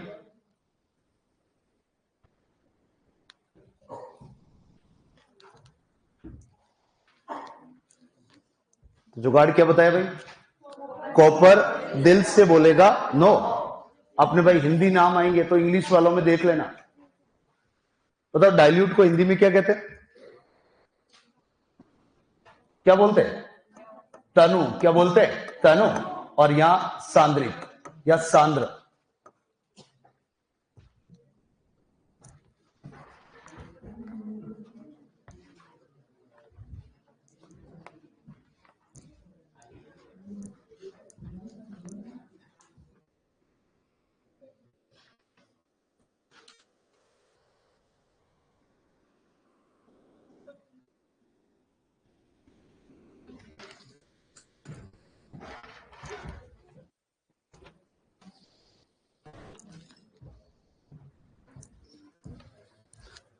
तो जुगाड़ क्या बताया भाई? कॉपर दिल से बोलेगा नो। अपने भाई हिंदी नाम आएंगे तो इंग्लिश वालों में देख लेना। बताओ डाइल्यूट को हिंदी में क्या कहते हैं? क्या बोलते हैं? तनु। क्या बोलते हैं? तनु। और यहां सांद्रिक या सांद्र।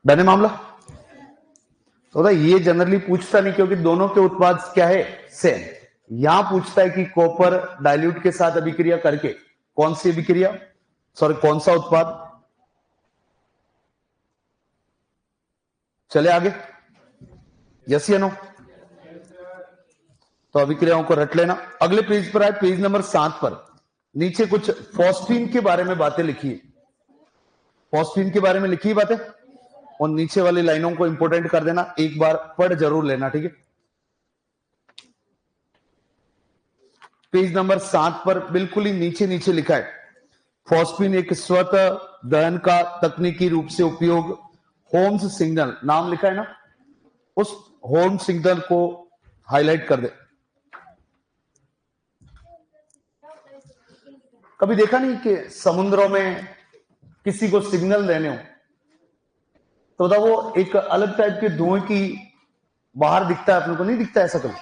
बने मामला। तो ये जनरली पूछता नहीं, क्योंकि दोनों के उत्पाद क्या है? सेम। यहां पूछता है कि कॉपर डाइल्यूट के साथ अभिक्रिया करके कौन सी अभिक्रिया, सॉरी कौन सा उत्पाद। चले आगे, यस या नो? तो अभिक्रियाओं को रट लेना। अगले पेज पर आए, पेज नंबर 7 पर नीचे कुछ फॉस्फीन के बारे में बातें लिखी है। फॉस्फीन के बारे में लिखी बातें, और नीचे वाली लाइनों को इंपोर्टेंट कर देना, एक बार पढ़ जरूर लेना, ठीक है। पेज नंबर 7 पर बिल्कुल ही नीचे नीचे लिखा है, फॉस्फीन एक स्वतः दहन का तकनीकी रूप से उपयोग, होम्स सिग्नल नाम लिखा है ना, उस होम्स सिग्नल को हाईलाइट कर दे। कभी देखा नहीं कि समुद्रों में किसी को सिग्नल देने हो तो बताओ वो एक अलग टाइप के धुएं की बाहर दिखता है, अपने को नहीं दिखता ऐसा कभी?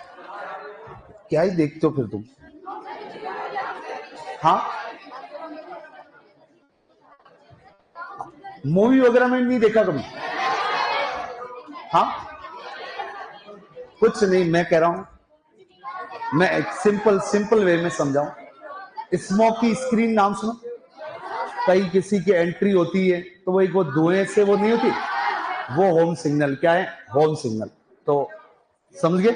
क्या ही देखते हो फिर तुम? हाँ मूवी वगैरह में नहीं देखा कभी? हाँ कुछ नहीं, मैं कह रहा हूं, मैं एक सिंपल वे में समझाऊं। स्मोक की स्क्रीन नाम सुनो, कहीं किसी की एंट्री होती है तो वो एक वो धुएं से वो नहीं होती, वो होम सिग्नल। क्या है? Home signal. तो समझ गए?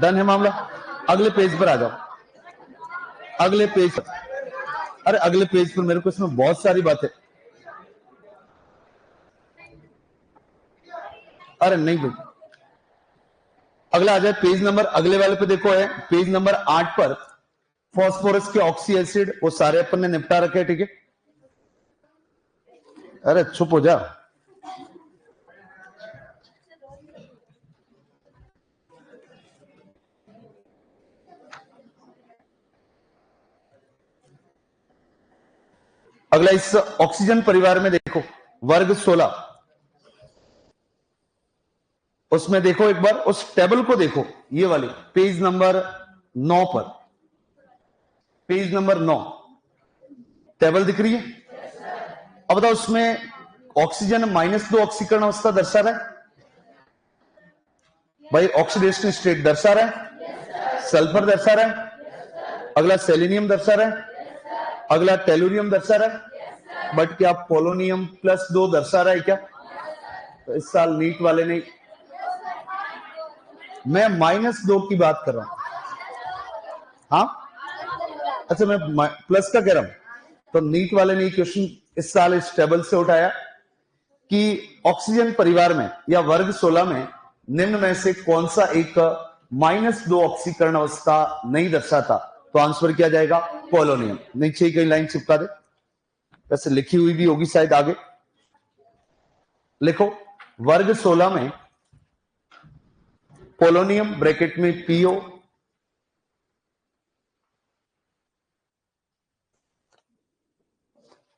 डन है मामला। अगले पेज पर आ जाओ, अगले पेज पर। अरे अगले पेज पर मेरे को इसमें बहुत सारी बातें, अरे नहीं भाई, अगला आ जाए पेज नंबर, अगले वाले पे देखो है पेज नंबर 8 पर फॉस्फोरस के ऑक्सी एसिड, वो सारे अपन ने निपटा रखे, ठीक है। अरे चुप हो जा। अगला इस ऑक्सीजन परिवार में देखो, वर्ग 16, उसमें देखो एक बार उस टेबल को देखो, ये वाली पेज नंबर 9 पर, पेज नंबर 9 टेबल दिख रही है। अब बताओ उसमें ऑक्सीजन -2 ऑक्सीकरण अवस्था दर्शा रहा है भाई, ऑक्सीडेशन स्टेट दर्शा रहा है, सल्फर दर्शा रहा है, अगला सेलेनियम दर्शा रहा है, अगला टेलुरियम दर्शा रहा है, बट क्या पोलोनियम +2 दर्शा रहा है क्या? तो इस साल नीट वाले ने, मैं -2 की बात कर रहा हूं। हाँ अच्छा, मैं प्लस का कह रहा हूं। तो नीट वाले ने क्वेश्चन इस साल इस टेबल से उठाया कि ऑक्सीजन परिवार में या वर्ग 16 में निम्न में से कौन सा एक -2 ऑक्सीकरण अवस्था नहीं दर्शाता? तो आंसर क्या जाएगा? पोलोनियम। नीचे कई लाइन चिपका दे, वैसे लिखी हुई भी होगी शायद, आगे लिखो, वर्ग 16 में पोलोनियम ब्रैकेट में पीओ,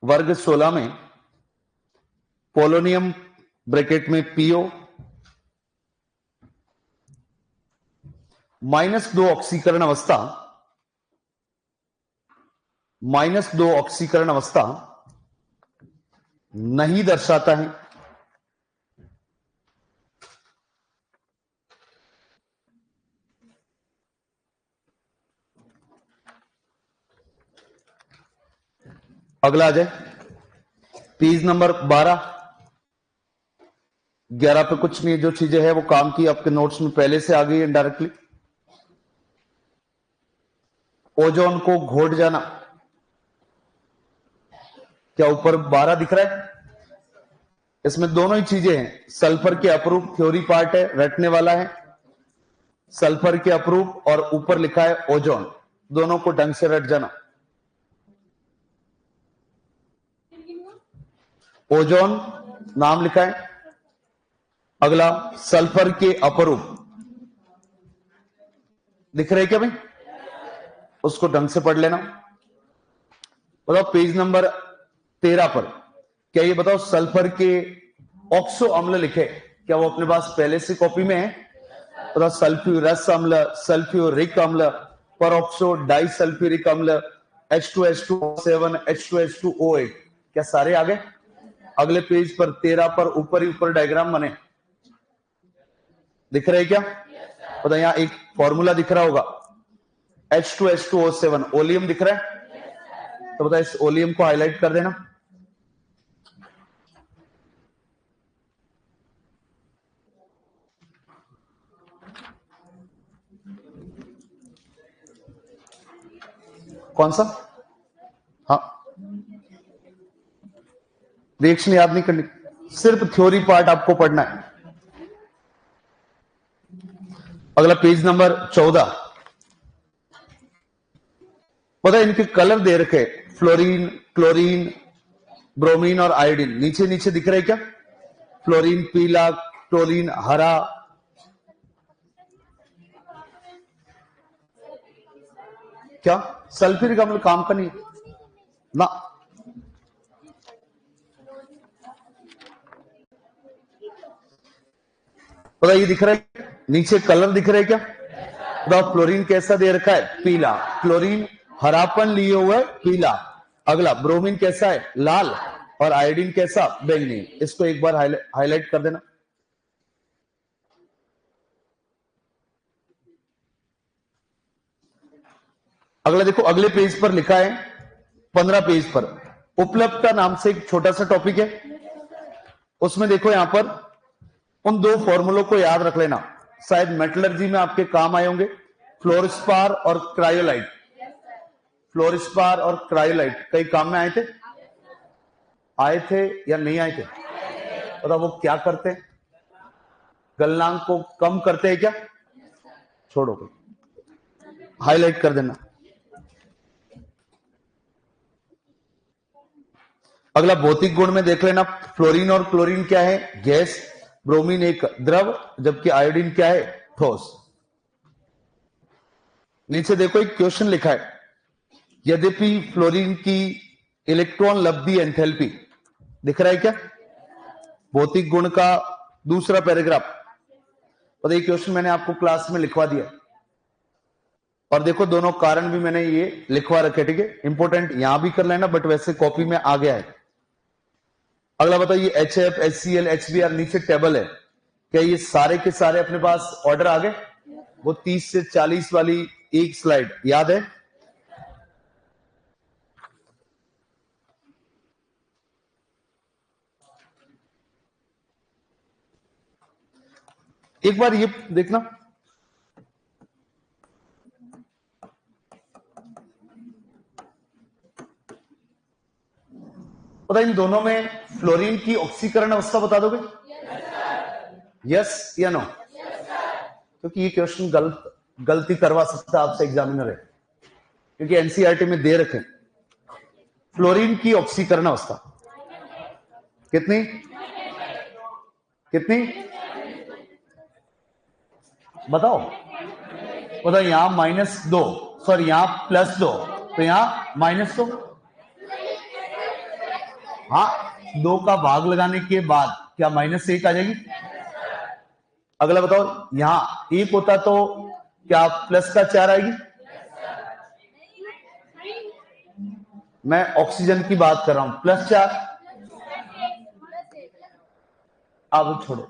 वर्ग 16 में पोलोनियम ब्रैकेट में पीओ -2 ऑक्सीकरण अवस्था -2 ऑक्सीकरण अवस्था नहीं दर्शाता है। अगला आ जाए पेज नंबर 12। 11 पे कुछ नहीं, जो चीजें हैं वो काम की आपके नोट्स में पहले से आ गई है डायरेक्टली। ओजोन को घोट जाना, क्या ऊपर 12 दिख रहा है? इसमें दोनों ही चीजें हैं। सल्फर के अपरूप थ्योरी पार्ट है, रटने वाला है। सल्फर के अपरूप और ऊपर लिखा है ओजोन, दोनों को ढंग से रट जाना। ओजोन नाम लिखा है। अगला सल्फर के अपरूप दिख रहे क्या भाई? उसको ढंग से पढ़ लेना। बताओ पेज नंबर 13 पर क्या ये बताओ सल्फर के ऑक्सो अम्ल लिखे, क्या वो अपने पास पहले से कॉपी में है? बताओ सल्फ्यूरस अम्ल, सल्फ्यूरिक अम्ल, परऑक्सो डाइसल्फ्यूरिक अम्ल, H2H2O7, H2H2O8, क्या सारे आ गए? अगले पेज पर 13 पर ऊपर ही ऊपर डायग्राम बने दिख रहे क्या? बताओ यहां एक फॉर्मूला दिख रहा होगा H2H2O7, ओलियम दिख रहा है? तो बताओ इस ओलियम को हाईलाइट कर देना। कौन सा? हाँ, रिएक्शन याद नहीं करनी, सिर्फ थ्योरी पार्ट आपको पढ़ना है। अगला पेज नंबर 14। पता है इनके कलर दे रखे, फ्लोरीन, क्लोरीन, ब्रोमीन और आयोडीन नीचे नीचे दिख रहे क्या? फ्लोरीन पीला, क्लोरीन हरा। क्या सल्फ्यूरिक अम्ल काम का नहीं ना? पता ये दिख रहा है नीचे कलर दिख रहे क्या? बताओ फ्लोरीन कैसा दे रखा है? पीला। क्लोरीन हरापन लिए हुआ है, पीला। अगला ब्रोमीन कैसा है? लाल। और आयोडीन कैसा? बैंगनी। इसको एक बार हाईलाइट कर देना। अगला देखो अगले पेज पर लिखा है 15 पेज पर उपलब्धता नाम से एक छोटा सा टॉपिक है। उसमें देखो यहां पर उन दो फॉर्मूलों को याद रख लेना, शायद मेटलर्जी में आपके काम आए होंगे। फ्लोरस्पार और क्रायोलाइट, फ्लोरस्पार और क्रायोलाइट कई काम में आए थे? आए थे या नहीं आए थे? बताओ वो क्या करते हैं? गलनांक को कम करते हैं क्या? छोड़ो, हाईलाइट कर देना। अगला भौतिक गुण में देख लेना, फ्लोरीन और क्लोरीन क्या है? गैस। ब्रोमीन एक द्रव, जबकि आयोडीन क्या है? ठोस। नीचे देखो एक क्वेश्चन लिखा है, यद्यपि फ्लोरीन की इलेक्ट्रॉन लब्धि एंथैल्पी दिख रहा है क्या? भौतिक गुण का दूसरा पैराग्राफ। और ये क्वेश्चन मैंने आपको क्लास में लिखवा दिया, और देखो दोनों कारण भी मैंने ये लिखवा रखे, ठीक है? इंपॉर्टेंट यहां भी कर लेना, बट वैसे कॉपी में आ गया है। अगला बताइए HF, HCl, HBr नीचे टेबल है, क्या ये सारे के सारे अपने पास ऑर्डर आ गए? वो 30 से 40 वाली एक स्लाइड याद है? एक बार ये देखना, पता इन दोनों में फ्लोरीन की ऑक्सीकरण अवस्था बता दोगे? यस या नो? क्योंकि ये क्वेश्चन गलती करवा सकता है आपसे एग्जामिनर है, क्योंकि एनसीईआरटी में दे रखे फ्लोरीन की ऑक्सीकरण अवस्था कितनी कितनी बताओ? बताओ यहां -2, सॉरी यहां +2, तो यहां -2। हाँ, 2 का भाग लगाने के बाद क्या -1 आ जाएगी? अगला बताओ यहां 1 होता तो क्या +4 आएगी? मैं ऑक्सीजन की बात कर रहा हूं, +4। अब छोड़ो,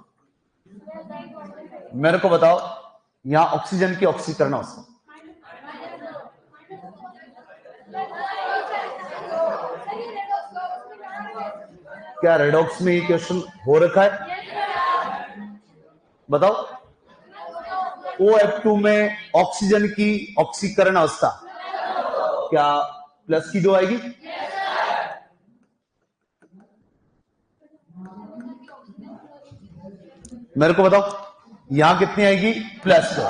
मेरे को बताओ यहां ऑक्सीजन की ऑक्सीकरण अवस्था क्या रेडॉक्स में ये क्वेश्चन हो रखा है? बताओ, OF2 में ऑक्सीजन की ऑक्सीकरण अवस्था क्या +2 आएगी? मेरे को बताओ यहां कितनी आएगी? +2।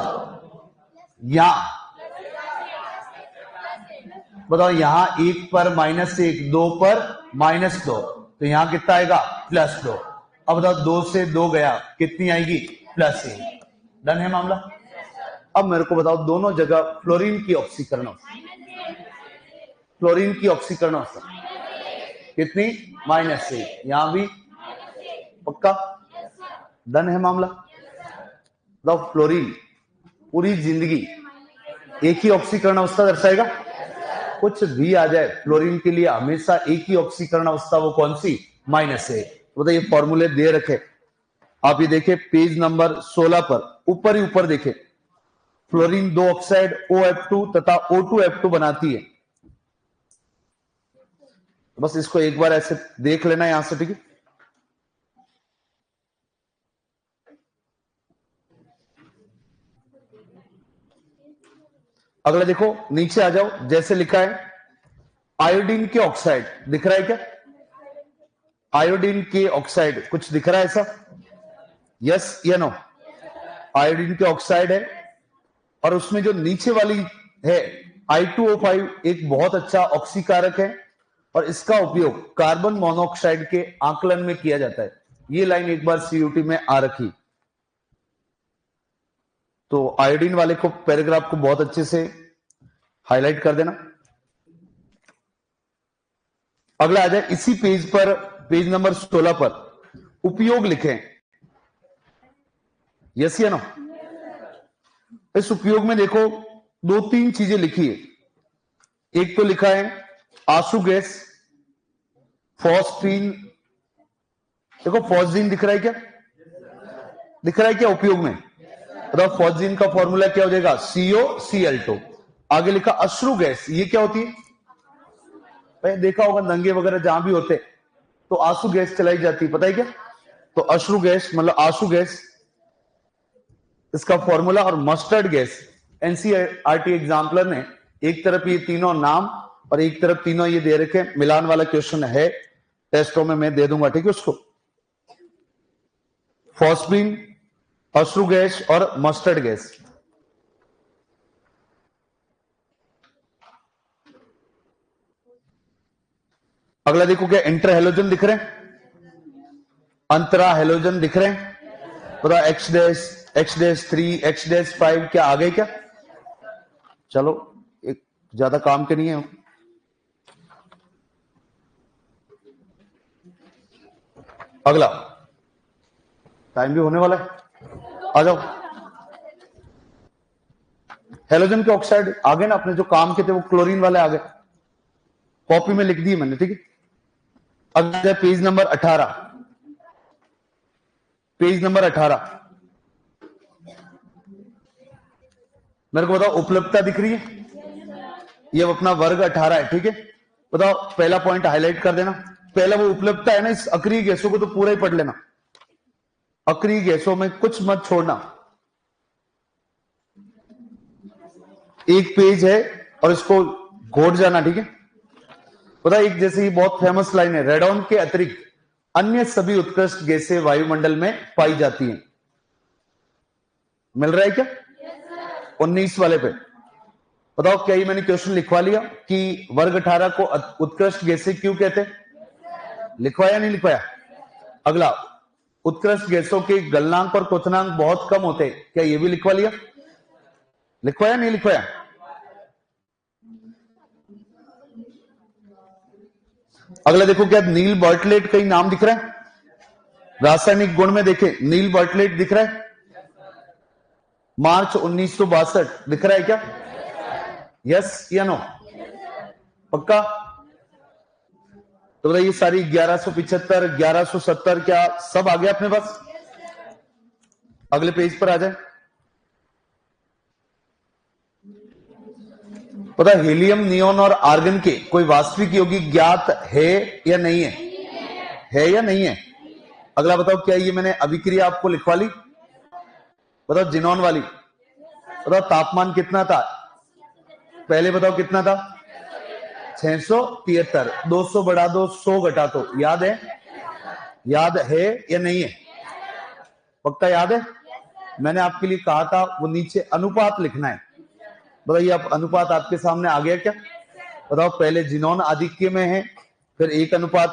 यहां बताओ, यहां 1 पर -1, 2 पर -2, तो यहां कितना आएगा? +2। अब बताओ 2 से 2 गया, कितनी आएगी? +1। डन है मामला। अब मेरे को बताओ दोनों जगह फ्लोरीन की ऑक्सीकरण अवस्था, फ्लोरीन की ऑक्सीकरण अवस्था कितनी? -1। यहां भी पक्का? डन है मामला। बताओ फ्लोरीन पूरी जिंदगी एक ही ऑक्सीकरण अवस्था दर्शाएगा? कुछ भी आ जाए, फ्लोरीन के लिए हमेशा एक ही ऑक्सीकरण अवस्था, वो कौन सी? -1। तो ये फॉर्मूले दे रखे, आप ये देखें पेज नंबर 16 पर ऊपर ही ऊपर देखें, फ्लोरीन 2 ऑक्साइड OF2 तथा O2F2 बनाती है। बस इसको एक बार ऐसे देख लेना यहां से, ठीक है? अगला देखो, नीचे आ जाओ, जैसे लिखा है आयोडीन के ऑक्साइड, दिख रहा है क्या? आयोडीन के ऑक्साइड कुछ दिख रहा है ऐसा? यस या नो? आयोडीन के ऑक्साइड है और उसमें जो नीचे वाली है I2O5 एक बहुत अच्छा ऑक्सीकारक है और इसका उपयोग कार्बन मोनोऑक्साइड के आकलन में किया जाता है। ये लाइन एक बार CUT में आ रखी, तो आयोडीन वाले को पैराग्राफ को बहुत अच्छे से हाईलाइट कर देना। अगला आ जाए इसी पेज पर, पेज नंबर 16 पर उपयोग लिखें, यस या नो? इस उपयोग में देखो 2-3 चीजें लिखी है। एक तो लिखा है आंसू गैस, फॉस्फीन, देखो फॉस्फीन दिख रहा है क्या? दिख रहा है क्या उपयोग में? मतलब फॉस्फीन का फॉर्मूला क्या हो जाएगा? COCl2। आगे लिखा अश्रु गैस, ये क्या होती है? भाई देखा होगा दंगे वगैरह जहां भी होते तो आंसू गैस चलाई जाती है, पता है क्या? तो अश्रु गैस मतलब आंसू गैस, इसका फॉर्मूला। और मस्टर्ड गैस, NCERT एग्जाम्पलर ने एक तरफ ये तीनों नाम और एक तरफ तीनों ये दे रखे, मिलान वाला क्वेश्चन है टेस्टों में, मैं दे दूंगा, ठीक है? उसको फॉस्फीन, अश्रु गैस और मस्टर्ड गैस। अगला देखो, क्या इंटर हेलोजन दिख रहे हैं? अंतरा हेलोजन दिख रहे हैं? पूरा X-3, X-5 क्या आ गए क्या? चलो एक ज्यादा काम के नहीं है। अगला टाइम भी होने वाला है, आ जाओ। हेलोजन के ऑक्साइड आ गए ना, अपने जो काम के थे वो क्लोरीन वाले आ गए, कॉपी में लिख दिए मैंने, ठीक है? अगला पेज नंबर 18, पेज नंबर 18 मेरे को बताओ, उपलब्धता दिख रही है? ये अपना वर्ग 18 है, ठीक है? बताओ पहला पॉइंट हाईलाइट कर देना। पहला वो उपलब्धता है ना, इस अक्रिय गैसों को तो पूरा ही पढ़ लेना, अक्रिय गैसों में कुछ मत छोड़ना। एक पेज है और इसको घोट जाना, ठीक है? पता एक जैसे ही बहुत फेमस लाइन है, रेडॉन के अतिरिक्त अन्य सभी उत्कृष्ट गैसें वायुमंडल में पाई जाती हैं। मिल रहा है क्या? 19 वाले पे बताओ, क्या ये मैंने क्वेश्चन लिखवा लिया कि वर्ग 18 को उत्कृष्ट गैसें क्यों कहते हैं? लिखवाया नहीं लिखवाया? अगला, उत्कृष्ट गैसों के गलनांक और क्वथनांक बहुत कम होते हैं, क्या ये भी लिखवा लिया? लिखवाया नहीं लिखवाया? अगला देखो, क्या नील बर्टलेट कहीं नाम दिख रहा है? रासायनिक गुण में देखें, नील बर्टलेट दिख रहा है? मार्च 1962 दिख रहा है क्या? यस या नो? पक्का? तो बताइए सारी 1175, 1170 क्या सब आ गया अपने पास? अगले पेज पर आ जाए। पता हीलियम, नियोन और आर्गन के कोई वास्तविक यौगिक ज्ञात है या नहीं है? है या नहीं है? अगला बताओ, क्या ये मैंने अभिक्रिया आपको लिखवा ली? बताओ जिनोन वाली। बताओ तापमान कितना था? पहले बताओ कितना था? 673। 200 बढ़ा दो, 100 घटा दो, याद है? याद है या नहीं है? पक्का याद है? मैंने आपके लिए कहा था वो नीचे अनुपात लिखना है। बताइए आप अनुपात आपके सामने आ गया क्या? बताओ पहले जिनोन आधिक्य में है, फिर 1:5